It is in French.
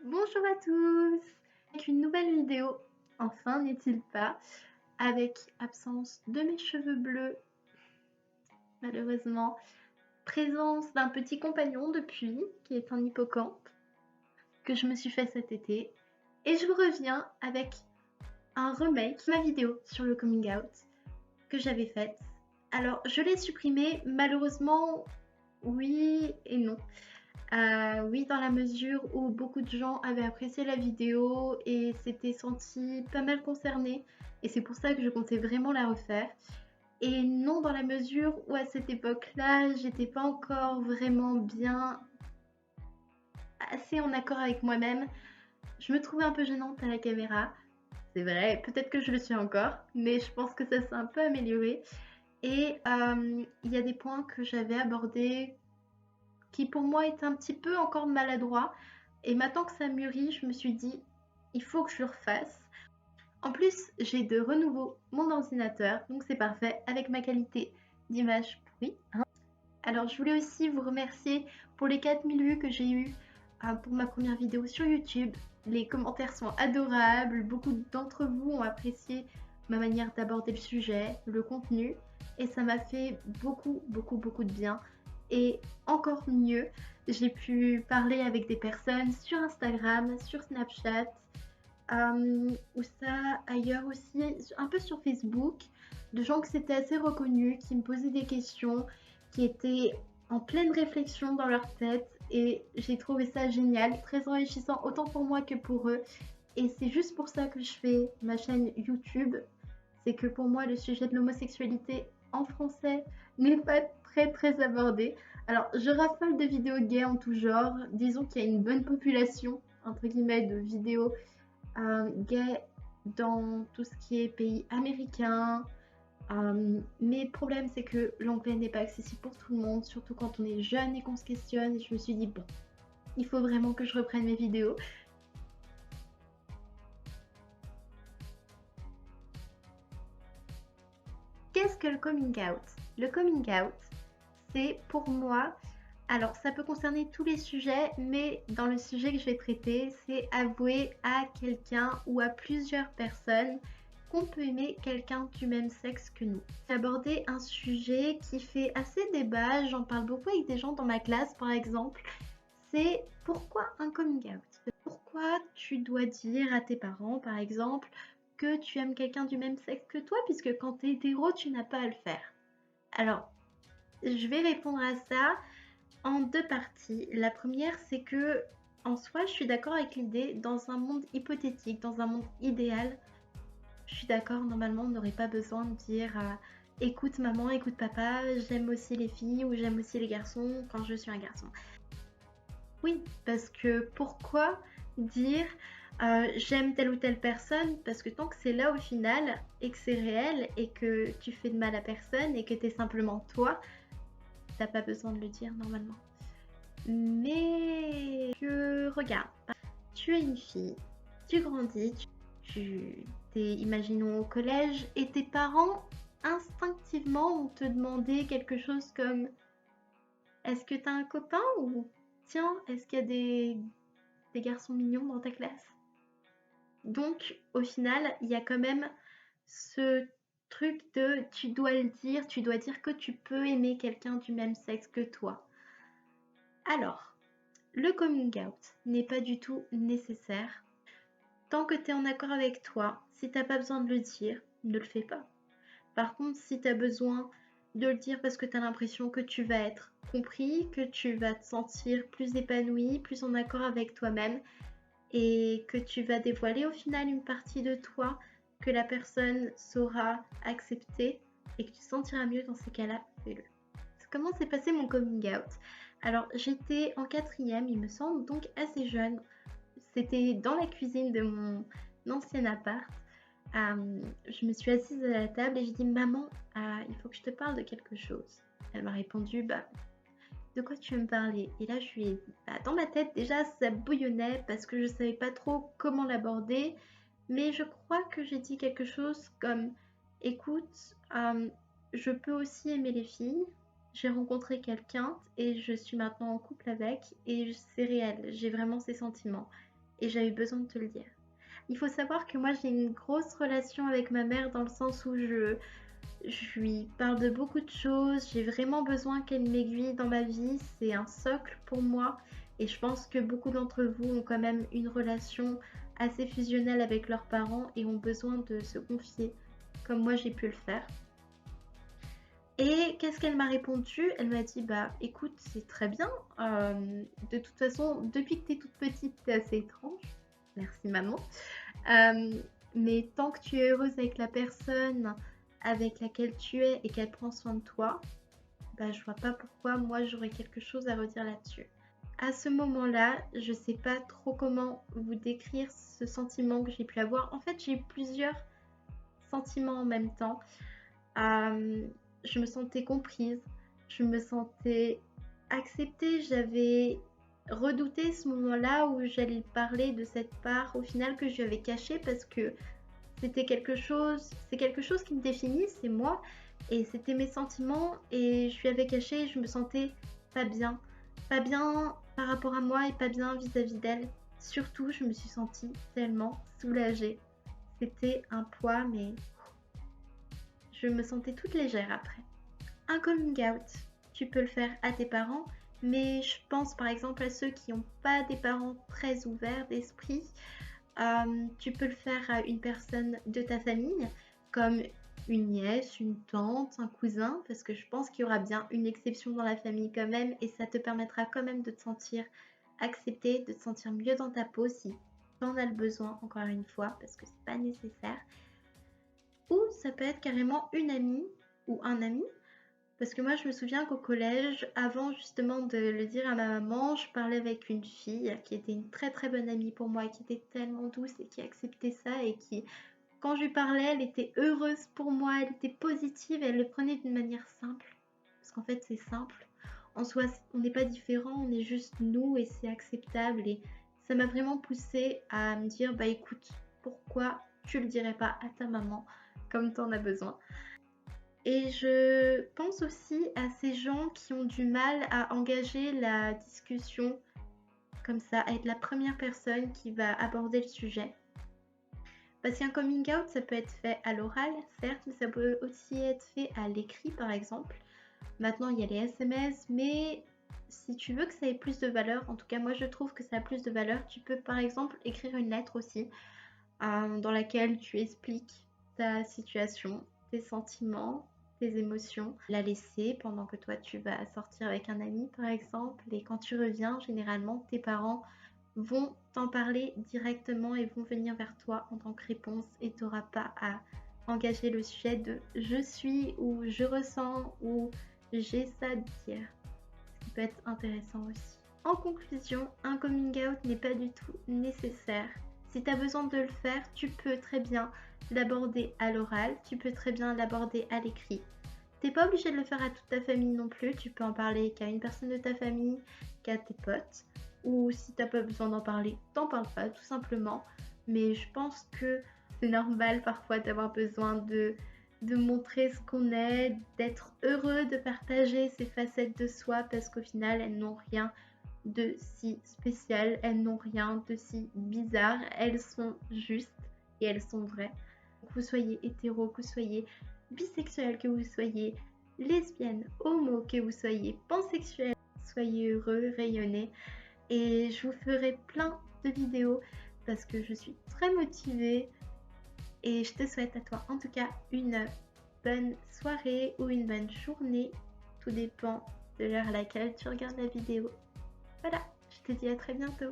Bonjour à tous! Avec une nouvelle vidéo, enfin n'est-il pas, avec absence de mes cheveux bleus, malheureusement, présence d'un petit compagnon depuis, qui est un hippocampe, que je me suis fait cet été, et je vous reviens avec un remake, ma vidéo sur le coming out, que j'avais faite. Alors, je l'ai supprimée, malheureusement, oui et non. Oui, dans la mesure où beaucoup de gens avaient apprécié la vidéo et s'étaient sentis pas mal concernés. Et c'est pour ça que je comptais vraiment la refaire. Et non, dans la mesure où à cette époque-là, j'étais pas encore vraiment bien, assez en accord avec moi-même. Je me trouvais un peu gênante à la caméra. C'est vrai, peut-être que je le suis encore, mais je pense que ça s'est un peu amélioré. Et il y a des points que j'avais abordés qui pour moi est un petit peu encore maladroit. Et maintenant que ça mûrit, je me suis dit, il faut que je le refasse. En plus, j'ai de renouveau mon ordinateur, donc c'est parfait avec ma qualité d'image pourrie. Alors, je voulais aussi vous remercier pour les 4000 vues que j'ai eues pour ma première vidéo sur YouTube. Les commentaires sont adorables, beaucoup d'entre vous ont apprécié ma manière d'aborder le sujet, le contenu, et ça m'a fait beaucoup de bien. Et encore mieux, j'ai pu parler avec des personnes sur Instagram, sur Snapchat, ou ça ailleurs aussi, un peu sur Facebook, de gens que c'était assez reconnus, qui me posaient des questions, qui étaient en pleine réflexion dans leur tête, et j'ai trouvé ça génial, très enrichissant autant pour moi que pour eux. Et c'est juste pour ça que je fais ma chaîne YouTube, c'est que pour moi le sujet de l'homosexualité en français n'est pas très abordé. Alors je raffole de vidéos gays en tout genre, disons qu'il y a une bonne population entre guillemets de vidéos gays dans tout ce qui est pays américains. Mais le problème, c'est que l'anglais n'est pas accessible pour tout le monde, surtout quand on est jeune et qu'on se questionne. Et je me suis dit, bon, il faut vraiment que je reprenne mes vidéos. Qu'est-ce que le coming out? Le coming out, c'est pour moi, alors ça peut concerner tous les sujets, mais dans le sujet que je vais traiter, c'est avouer à quelqu'un ou à plusieurs personnes qu'on peut aimer quelqu'un du même sexe que nous. J'ai abordé un sujet qui fait assez débat, j'en parle beaucoup avec des gens dans ma classe par exemple, c'est pourquoi un coming out? Pourquoi tu dois dire à tes parents par exemple que tu aimes quelqu'un du même sexe que toi, puisque quand t'es hétéro, tu n'as pas à le faire. Alors, je vais répondre à ça en deux parties. La première, c'est que en soi, je suis d'accord avec l'idée, dans un monde hypothétique, dans un monde idéal, je suis d'accord, normalement, on n'aurait pas besoin de dire écoute maman, écoute papa, j'aime aussi les filles ou j'aime aussi les garçons quand je suis un garçon. Oui, parce que pourquoi dire j'aime telle ou telle personne? Parce que tant que c'est là au final et que c'est réel et que tu fais de mal à personne et que t'es simplement toi, t'as pas besoin de le dire normalement. Mais que regarde, tu es une fille, tu grandis, tu t'es, imaginons, au collège et tes parents instinctivement vont te demander quelque chose comme est-ce que t'as un copain ou tiens, est-ce qu'il y a des garçons mignons dans ta classe? Donc au final, il y a quand même ce truc de tu dois le dire, tu dois dire que tu peux aimer quelqu'un du même sexe que toi. Alors, le coming out n'est pas du tout nécessaire. Tant que tu es en accord avec toi, si t'as pas besoin de le dire, ne le fais pas. Par contre, si tu as besoin de le dire parce que tu as l'impression que tu vas être compris, que tu vas te sentir plus épanoui, plus en accord avec toi-même et que tu vas dévoiler au final une partie de toi que la personne saura accepter et que tu te sentiras mieux dans ces cas-là, fais-le. Comment s'est passé mon coming out? Alors j'étais en quatrième, il me semble, donc assez jeune. C'était dans la cuisine de mon ancien appart. Je me suis assise à la table et j'ai dit maman, il faut que je te parle de quelque chose. Elle m'a répondu bah de quoi tu veux me parler? Et là je lui ai dit bah, dans ma tête déjà ça bouillonnait parce que je savais pas trop comment l'aborder, mais je crois que j'ai dit quelque chose comme écoute, je peux aussi aimer les filles. J'ai rencontré quelqu'un et je suis maintenant en couple avec et c'est réel, j'ai vraiment ces sentiments. et j'avais besoin de te le dire. Il faut savoir que moi j'ai une grosse relation avec ma mère dans le sens où je lui parle de beaucoup de choses, j'ai vraiment besoin qu'elle m'aiguille dans ma vie, c'est un socle pour moi et je pense que beaucoup d'entre vous ont quand même une relation assez fusionnelle avec leurs parents et ont besoin de se confier comme moi j'ai pu le faire. Et qu'est-ce qu'elle m'a répondu? Elle m'a dit bah écoute c'est très bien, de toute façon depuis que t'es toute petite t'es assez étrange, merci maman. Euh, mais tant que tu es heureuse avec la personne avec laquelle tu es et qu'elle prend soin de toi, bah, je vois pas pourquoi moi j'aurais quelque chose à redire là-dessus. À ce moment-là, je sais pas trop comment vous décrire ce sentiment que j'ai pu avoir. En fait, j'ai eu plusieurs sentiments en même temps. Je me sentais comprise, je me sentais acceptée, j'avais redouté ce moment-là où j'allais parler de cette part au final que je lui avais cachée parce que c'est quelque chose qui me définit, c'est moi, et c'était mes sentiments, et je lui avais caché, et je me sentais pas bien. Pas bien par rapport à moi et pas bien vis-à-vis d'elle. Surtout, je me suis sentie tellement soulagée. C'était un poids, mais je me sentais toute légère après. Un coming out, tu peux le faire à tes parents, mais je pense par exemple à ceux qui n'ont pas des parents très ouverts d'esprit. Tu peux le faire à une personne de ta famille, comme une nièce, une tante, un cousin, parce que je pense qu'il y aura bien une exception dans la famille quand même, et ça te permettra quand même de te sentir accepté, de te sentir mieux dans ta peau si tu en as le besoin, encore une fois, parce que c'est pas nécessaire. Ou ça peut être carrément une amie ou un ami, parce que moi je me souviens qu'au collège, avant justement de le dire à ma maman, je parlais avec une fille qui était une très très bonne amie pour moi, qui était tellement douce et qui acceptait ça et qui, quand je lui parlais, elle était heureuse pour moi, elle était positive et elle le prenait d'une manière simple. Parce qu'en fait c'est simple. En soi, on n'est pas différents, on est juste nous et c'est acceptable. Et ça m'a vraiment poussée à me dire, bah écoute, pourquoi tu le dirais pas à ta maman comme t'en as besoin? Et je pense aussi à ces gens qui ont du mal à engager la discussion comme ça, à être la première personne qui va aborder le sujet. Parce qu'un coming out, ça peut être fait à l'oral, certes, mais ça peut aussi être fait à l'écrit, par exemple. Maintenant, il y a les SMS, mais si tu veux que ça ait plus de valeur, en tout cas, moi, je trouve que ça a plus de valeur, tu peux, par exemple, écrire une lettre aussi, dans laquelle tu expliques ta situation, tes sentiments, tes émotions, la laisser pendant que toi tu vas sortir avec un ami par exemple, et quand tu reviens, généralement tes parents vont t'en parler directement et vont venir vers toi en tant que réponse et tu n'auras pas à engager le sujet de je suis ou je ressens ou j'ai ça à dire, ce qui peut être intéressant aussi. En conclusion, un coming out n'est pas du tout nécessaire. Si tu as besoin de le faire, tu peux très bien l'aborder à l'oral, tu peux très bien l'aborder à l'écrit. T'es pas obligé de le faire à toute ta famille non plus, tu peux en parler qu'à une personne de ta famille, qu'à tes potes. Ou si t'as pas besoin d'en parler, t'en parles pas tout simplement. Mais je pense que c'est normal parfois d'avoir besoin de montrer ce qu'on est, d'être heureux de partager ces facettes de soi parce qu'au final elles n'ont rien de si spécial, elles n'ont rien de si bizarre, elles sont justes et elles sont vraies. Que vous soyez hétéro, que vous soyez bisexuel, que vous soyez lesbienne, homo, que vous soyez pansexuel, soyez heureux, rayonnez. Et je vous ferai plein de vidéos parce que je suis très motivée et je te souhaite à toi en tout cas une bonne soirée ou une bonne journée, tout dépend de l'heure à laquelle tu regardes la vidéo. Voilà, je te dis à très bientôt.